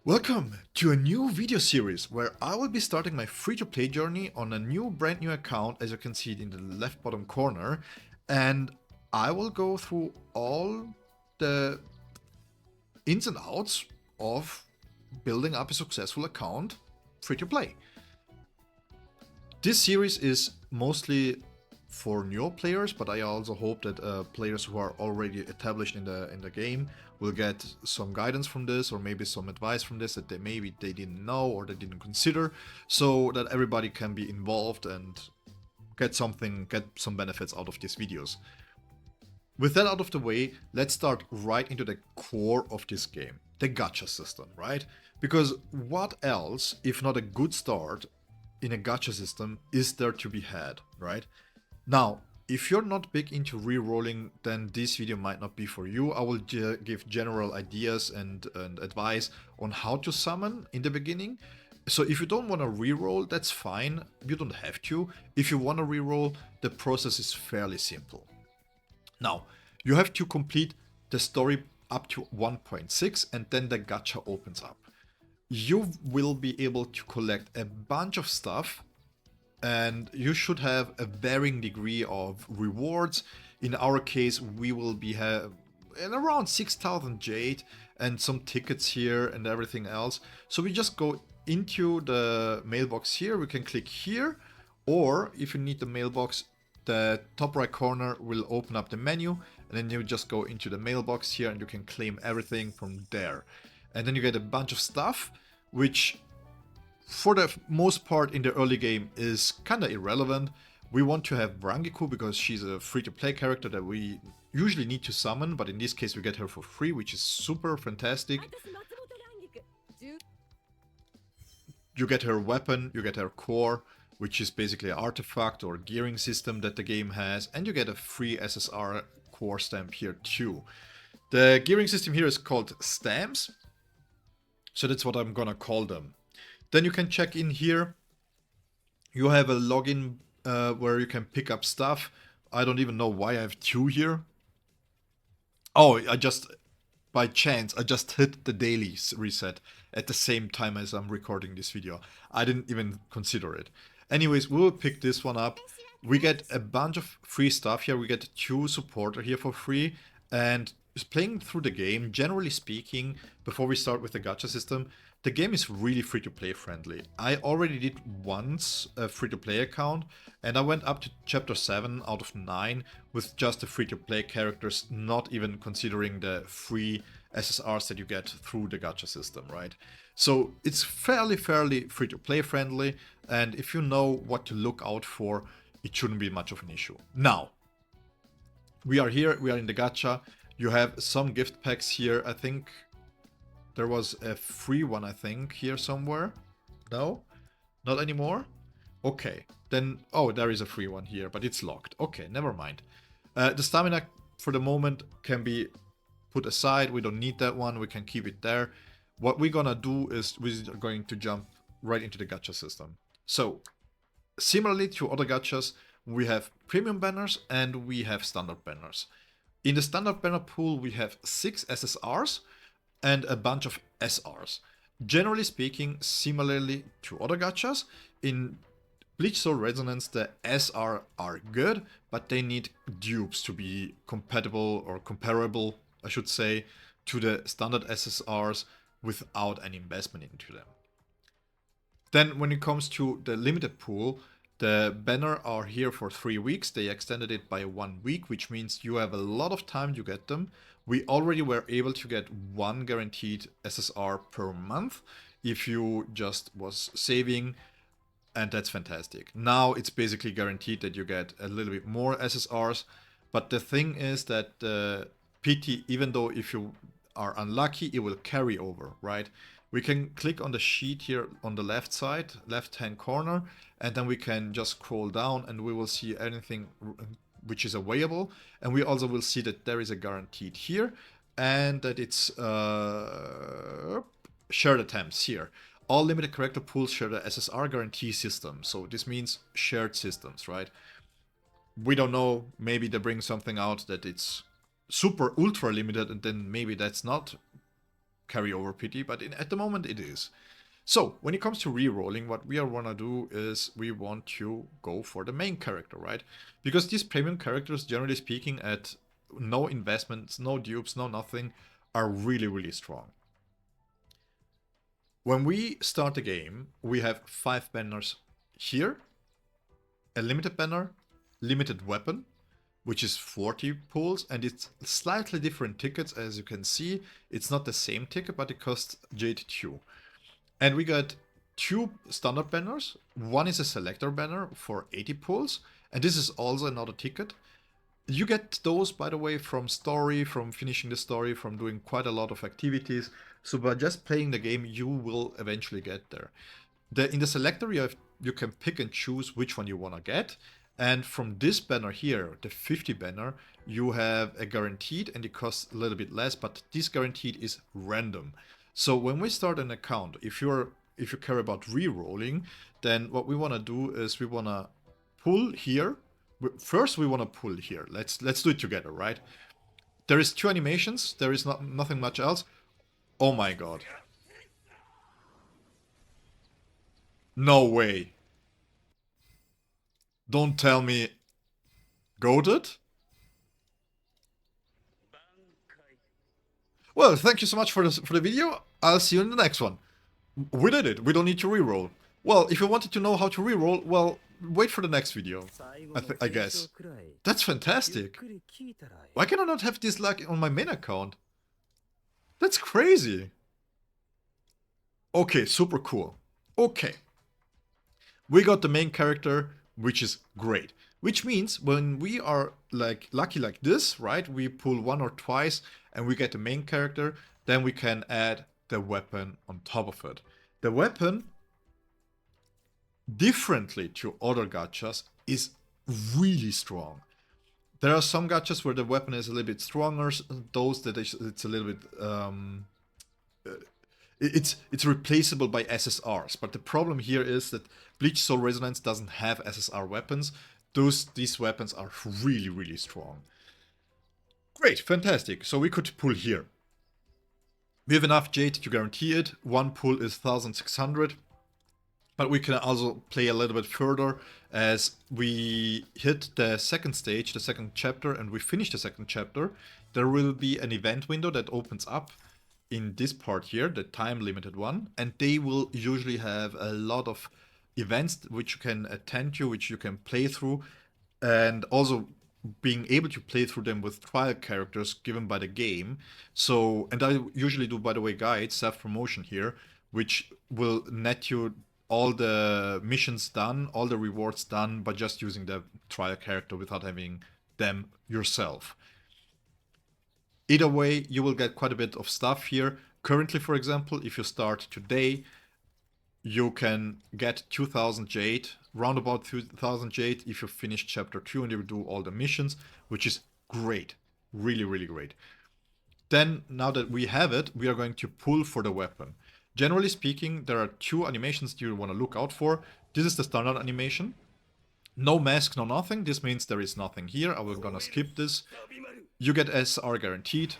Welcome to a new video series where I will be starting my free-to-play journey on a brand new account, as you can see it in the left bottom corner, and I will go through all the ins and outs of building up a successful account free-to-play. This series is mostly for new players, but I also hope that players who are already established in the game will get some guidance from this, or maybe some advice from this that maybe they didn't know or they didn't consider, so that everybody can be involved and get some benefits out of these videos. With that out of the way, let's start right into the core of this game, the gacha system, right? Because what else, if not a good start in a gacha system, is there to be had, right? Now, if you're not big into rerolling, then this video might not be for you. I will give general ideas and advice on how to summon in the beginning. So if you don't want to reroll, that's fine. You don't have to. If you want to reroll, the process is fairly simple. Now, you have to complete the story up to 1.6 and then the gacha opens up. You will be able to collect a bunch of stuff, and you should have a varying degree of rewards. In our case, we will be around 6,000 jade and some tickets here and everything else. So we just go into the mailbox here. We can click here, or if you need the mailbox, the top right corner will open up the menu, and then you just go into the mailbox here and you can claim everything from there. And then you get a bunch of stuff, which for the most part in the early game is kind of irrelevant. We want to have Brangiku because she's a free-to-play character that we usually need to summon, but in this case we get her for free, which is super fantastic. You get her weapon, you get her core, which is basically an artifact or gearing system that the game has, and you get a free SSR core stamp here too. The gearing system here is called stamps, so that's what I'm gonna call them. Then you can check in here. You have a login where you can pick up stuff. I don't even know why I have two here. Oh, by chance, I just hit the daily reset at the same time as I'm recording this video. I didn't even consider it. Anyways, we will pick this one up. We get a bunch of free stuff here. We get 2 supporter here for free. And playing through the game, generally speaking, before we start with the gacha system, the game is really free-to-play friendly. I already did once a free-to-play account, and I went up to chapter 7 out of 9 with just the free-to-play characters, not even considering the free SSRs that you get through the gacha system, right? So it's fairly free-to-play friendly, and if you know what to look out for, it shouldn't be much of an issue. Now, we are here, we are in the gacha. You have some gift packs here. I think there was a free one, I think, here somewhere. No? Not anymore? Okay. Then, oh, there is a free one here, but it's locked. Okay, never mind. The stamina, for the moment, can be put aside. We don't need that one. We can keep it there. What we're gonna do is we're going to jump right into the gacha system. So, similarly to other gachas, we have premium banners and we have standard banners. In the standard banner pool, we have 6 SSRs and a bunch of SRs. Generally speaking, similarly to other gachas, in Bleach Soul Resonance, the SR are good, but they need dupes to be compatible or comparable, I should say, to the standard SSRs without any investment into them. Then when it comes to the limited pool, the banner are here for 3 weeks. They extended it by 1 week, which means you have a lot of time to get them. We already were able to get 1 guaranteed SSR per month if you just was saving, and that's fantastic. Now it's basically guaranteed that you get a little bit more SSRs, but the thing is that the PT, even though if you are unlucky, it will carry over, right? We can click on the sheet here on the left side, left-hand corner, and then we can just scroll down and we will see anything which is available. And we also will see that there is a guaranteed here and that it's shared attempts here. All limited character pools share the SSR guarantee system. So this means shared systems, right? We don't know, maybe they bring something out that it's super ultra limited and then maybe that's not carryover pity, but at the moment it is. So, when it comes to rerolling, what we want to do is we want to go for the main character, right? Because these premium characters, generally speaking, at no investments, no dupes, no nothing, are really, really strong. When we start the game, we have 5 banners here, a limited banner, limited weapon, which is 40 pulls, and it's slightly different tickets, as you can see. It's not the same ticket, but it costs Jade 2. And we got 2 standard banners. One is a selector banner for 80 pulls, and this is also another ticket. You get those, by the way, from story, from finishing the story, from doing quite a lot of activities. So by just playing the game, you will eventually get there. In the selector, you can pick and choose which one you want to get. And from this banner here, the 50 banner, you have a guaranteed, and it costs a little bit less, but this guaranteed is random. So when we start an account, if you care about re-rolling, then what we want to do is we want to pull here. First, we want to pull here. Let's do it together, right? There is 2 animations. There is nothing much else. Oh my god. No way. Don't tell me. Goated? Well, thank you so much for the video. I'll see you in the next one. We did it. We don't need to reroll. Well, if you wanted to know how to reroll, well, wait for the next video. I guess. That's fantastic. Why can I not have this luck on my main account? That's crazy. Okay, super cool. Okay. We got the main character, which is great. Which means when we are like lucky like this, right? We pull 1 or twice and we get the main character, then we can add the weapon on top of it. The weapon, differently to other gachas, is really strong. There are some gachas where the weapon is a little bit stronger, those that it's a little bit it's replaceable by SSRs, but the problem here is that Bleach Soul Resonance doesn't have SSR weapons. These weapons are really, really strong. Great, fantastic. So we could pull here. We have enough Jade to guarantee it. 1 pull is 1600. But we can also play a little bit further as we hit the second stage, the second chapter, and we finish the second chapter. There will be an event window that opens up in this part here, the time limited one, and they will usually have a lot of events which you can attend to, which you can play through, and also being able to play through them with trial characters given by the game. So, and I usually do, by the way, guides, self-promotion here, which will net you all the missions done, all the rewards done, by just using the trial character without having them yourself. Either way, you will get quite a bit of stuff here. Currently, for example, if you start today, you can get 2000 Jade, round about 2000 Jade if you finish chapter 2 and you do all the missions, which is great. Really, really great. Then, now that we have it, we are going to pull for the weapon. Generally speaking, there are 2 animations you want to look out for. This is the standard animation. No mask, no nothing. This means there is nothing here. I will gonna skip this. You get SR guaranteed.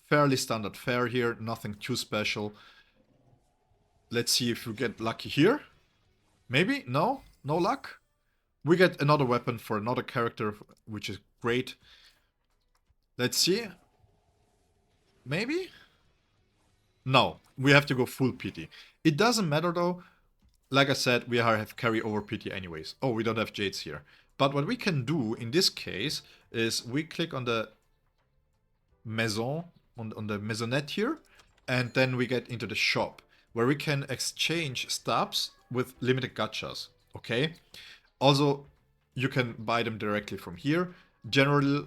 Fairly standard fare here, nothing too special. Let's see if we get lucky here. Maybe? No? No luck? We get another weapon for another character, which is great. Let's see. Maybe? No, we have to go full pity. It doesn't matter though. Like I said, we have carryover pity anyways. Oh, we don't have Jades here. But what we can do in this case is we click on the maison, on the maisonette here, and then we get into the shop, where we can exchange stabs with limited gachas, okay? Also, you can buy them directly from here. General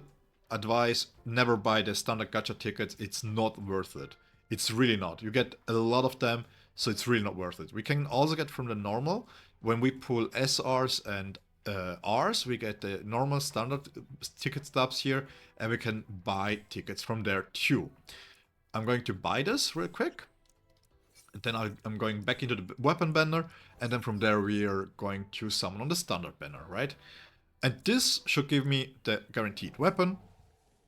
advice, never buy the standard gacha tickets, it's not worth it. It's really not. You get a lot of them, so it's really not worth it. We can also get from the normal, when we pull SRs and Rs, we get the normal standard ticket stubs here, and we can buy tickets from there too. I'm going to buy this real quick. And then I'm going back into the weapon banner, and then from there we are going to summon on the standard banner, right? And this should give me the guaranteed weapon,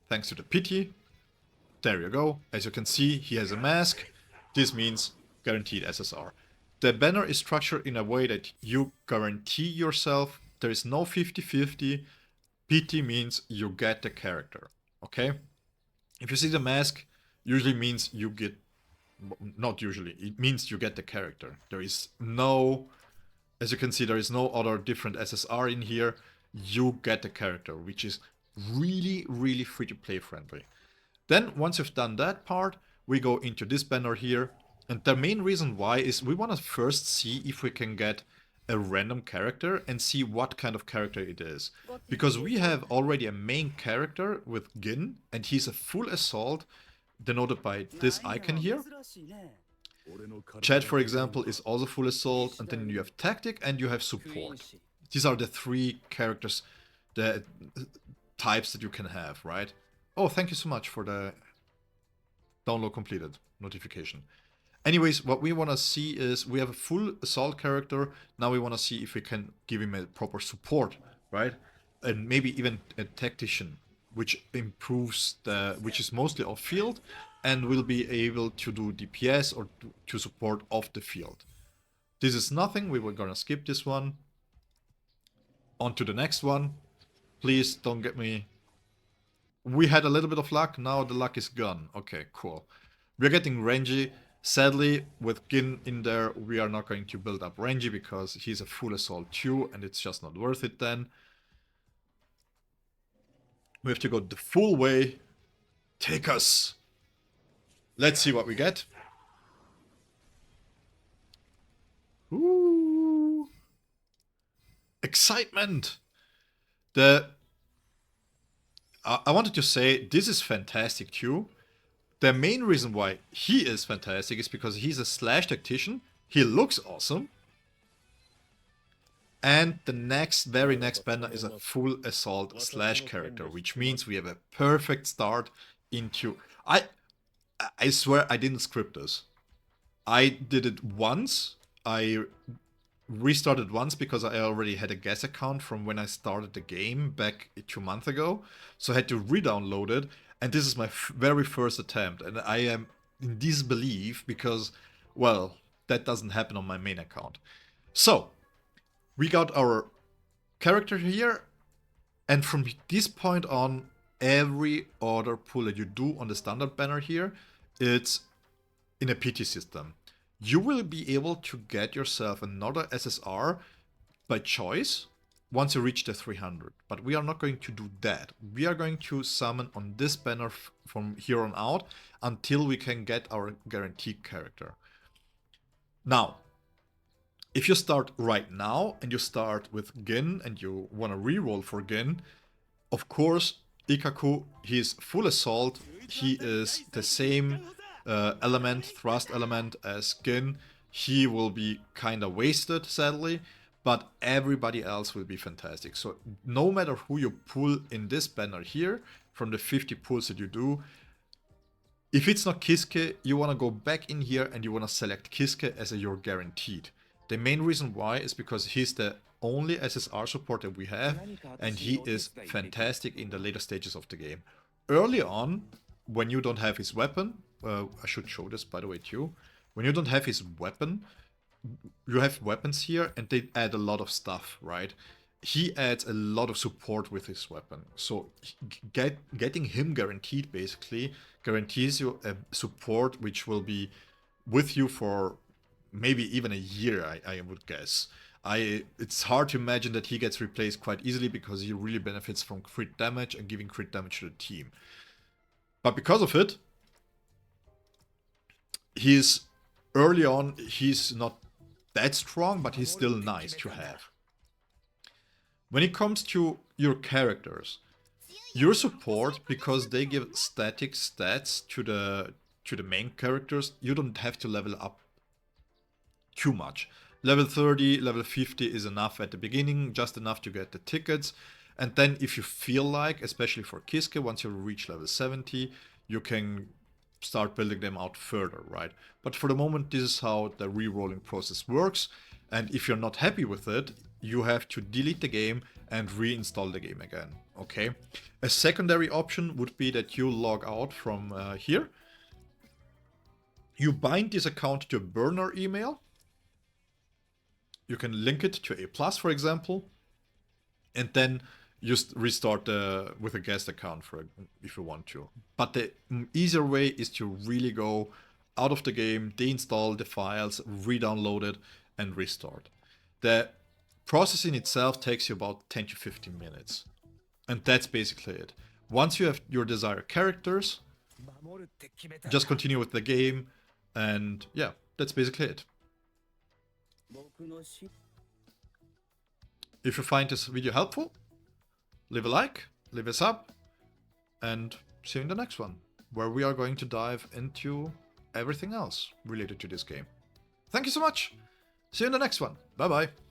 thanks to the pity. There you go. As you can see, he has a mask. This means guaranteed SSR. The banner is structured in a way that you guarantee yourself there is no 50-50. PT means you get the character. Okay? If you see the mask, usually means you get, not usually, it means you get the character. There is no, as you can see, there is no other different SSR in here. You get the character, which is really, really free to play friendly. Then once you've done that part, we go into this banner here. And the main reason why is we want to first see if we can get a random character and see what kind of character it is. Because we have already a main character with Gin, and he's a full assault, denoted by this icon here. Chad, for example, is also full assault, and then you have tactic and you have support. These are the three characters, the types that you can have, right? Oh, thank you so much for the download completed notification. Anyways, what we want to see is we have a full assault character. Now we want to see if we can give him a proper support, right? And maybe even a tactician, which improves which is mostly off field and will be able to do DPS or to support off the field. This is nothing. We were gonna skip this one. On to the next one. Please don't get me. We had a little bit of luck. Now the luck is gone. Okay, cool. We're getting Renji. Sadly, with Gin in there, we are not going to build up Renji because he's a full assault too, and it's just not worth it then. We have to go the full way. Take us. Let's see what we get. Ooh. Excitement. I wanted to say this is fantastic too. The main reason why he is fantastic is because he's a slash tactician. He looks awesome. And the very next banner is a full assault slash character, which means we have a perfect start into... I swear I didn't script this. I did it once. I restarted once because I already had a guest account from when I started the game back 2 months ago. So I had to re-download it. And this is my very first attempt. And I am in disbelief because, well, that doesn't happen on my main account. So, we got our character here. And from this point on, every other pull that you do on the standard banner here, it's in a PT system. You will be able to get yourself another SSR by choice once you reach the 300. But we are not going to do that. We are going to summon on this banner from here on out until we can get our guaranteed character. Now, if you start right now and you start with Gin and you want to reroll for Gin, of course, Ikaku, he is full assault. He is the same element, thrust element as Gin. He will be kind of wasted, sadly, but everybody else will be fantastic. So no matter who you pull in this banner here, from the 50 pulls that you do, if it's not Kisuke, you want to go back in here and you want to select Kisuke as your guaranteed. The main reason why is because he's the only SSR support that we have, and he is fantastic in the later stages of the game. Early on, when you don't have his weapon, I should show this by the way too, when you don't have his weapon, you have weapons here and they add a lot of stuff, right? He adds a lot of support with his weapon. So getting him guaranteed basically guarantees you a support which will be with you for maybe even a year, I would guess. It's hard to imagine that he gets replaced quite easily because he really benefits from crit damage and giving crit damage to the team. But because of it, he's early on, he's not that strong, but he's still nice to have. When it comes to your characters, your support, because they give static stats to the main characters, you don't have to level up too much. Level 30, level 50 is enough at the beginning, just enough to get the tickets. And then if you feel like, especially for Kisuke, once you reach level 70, you can start building them out further, right? But for the moment, this is how the re-rolling process works. And if you're not happy with it, you have to delete the game and reinstall the game again. Okay. A secondary option would be that you log out from here. You bind this account to a burner email. You can link it to A+, for example, and then just restart with a guest account if you want to. But the easier way is to really go out of the game, deinstall the files, re-download it, and restart. The process in itself takes you about 10 to 15 minutes. And that's basically it. Once you have your desired characters, just continue with the game, and yeah, that's basically it. If you find this video helpful, leave a like, leave a sub, and see you in the next one, where we are going to dive into everything else related to this game. Thank you so much. See you in the next one. Bye bye.